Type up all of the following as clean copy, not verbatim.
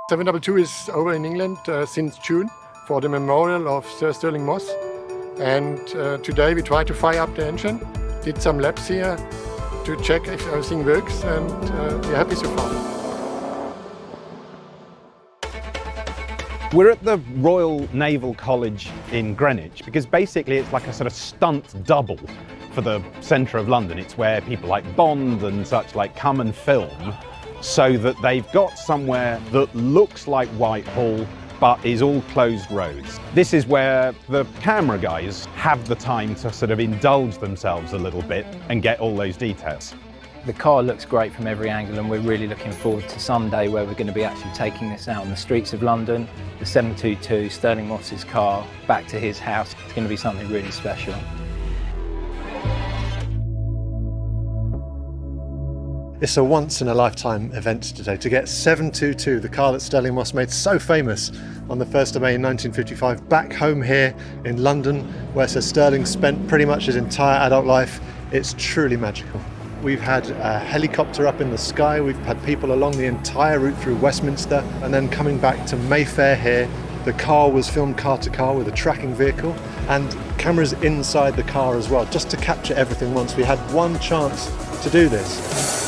722 is over in England since June for the memorial of Sir Stirling Moss. And today we tried to fire up the engine, did some laps here to check if everything works, and we're happy so far. We're at the Royal Naval College in Greenwich because basically it's like a sort of stunt double for the centre of London. It's where people like Bond and such like come and film, so that they've got somewhere that looks like Whitehall but is all closed roads. This is where the camera guys have the time to sort of indulge themselves a little bit and get all those details. The car looks great from every angle, and we're really looking forward to someday where we're going to be actually taking this out on the streets of London. The 722, Stirling Moss's car, back to his house. It's going to be something really special. It's a once-in-a-lifetime event today to get 722, the car that Stirling Moss made so famous on the 1st of May 1955, back home here in London, where Sir Stirling spent pretty much his entire adult life. It's truly magical. We've had a helicopter up in the sky, we've had people along the entire route through Westminster, and then coming back to Mayfair here. The car was filmed car to car with a tracking vehicle and cameras inside the car as well, just to capture everything once. We had one chance to do this.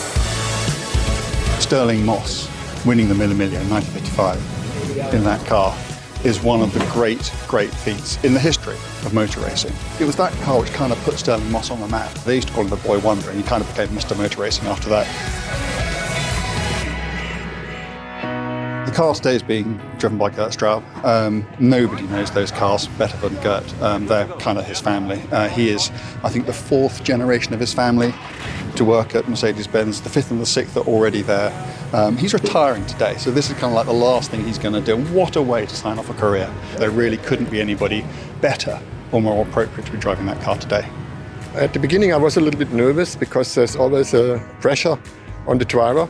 Stirling Moss winning the Mille Miglia in 1955 in that car is one of the great feats in the history of motor racing. It was that car which kind of put Stirling Moss on the map. They used to call him the Boy Wonder, and he kind of became Mr. Motor Racing after that. The car today is being driven by Gert Straub. Nobody knows those cars better than Gert. They're kind of his family. He is, I think, the 4th generation of his family to work at Mercedes-Benz. The 5th and the 6th are already there. He's retiring today, so this is kind of like the last thing he's going to do. And what a way to sign off a career. There really couldn't be anybody better or more appropriate to be driving that car today. At the beginning I was a little bit nervous because there's always a pressure on the driver,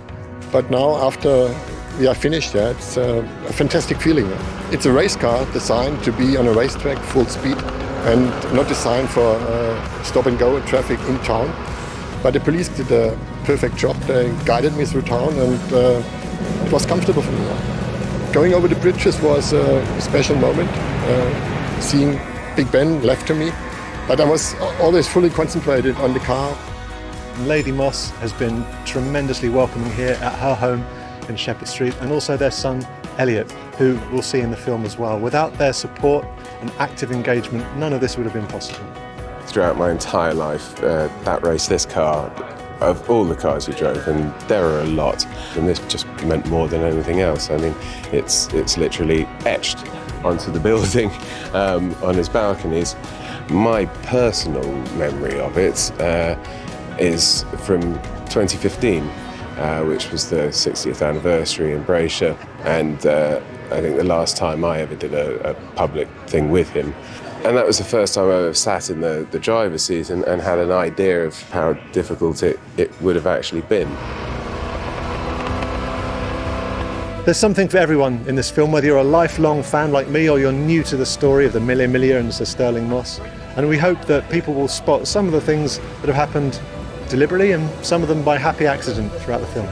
but now after we are finished, it's a fantastic feeling. It's a race car designed to be on a racetrack full speed and not designed for stop-and-go traffic in town. But the police did a perfect job. They guided me through town, and it was comfortable for me. Going over the bridges was a special moment, seeing Big Ben left to me. But I was always fully concentrated on the car. Lady Moss has been tremendously welcoming here at her home in Shepherd Street, and also their son Elliot, who we'll see in the film as well. Without their support and active engagement, none of this would have been possible. Throughout my entire life, that race, this car, of all the cars we drove, and there are a lot, and this just meant more than anything else. I mean, it's literally etched onto the building on his balconies. My personal memory of it is from 2015, which was the 60th anniversary in Braysher, and I think the last time I ever did a public thing with him. And that was the first time I ever sat in the driver's seat and had an idea of how difficult it would have actually been. There's something for everyone in this film, whether you're a lifelong fan like me or you're new to the story of the Mille Miglia and Sir Stirling Moss. And we hope that people will spot some of the things that have happened deliberately and some of them by happy accident throughout the film.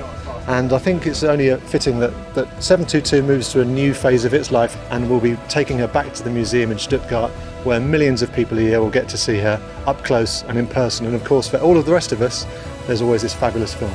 And I think it's only fitting that 722 moves to a new phase of its life, and we'll be taking her back to the museum in Stuttgart, where millions of people a year will get to see her up close and in person. And of course, for all of the rest of us, there's always this fabulous film.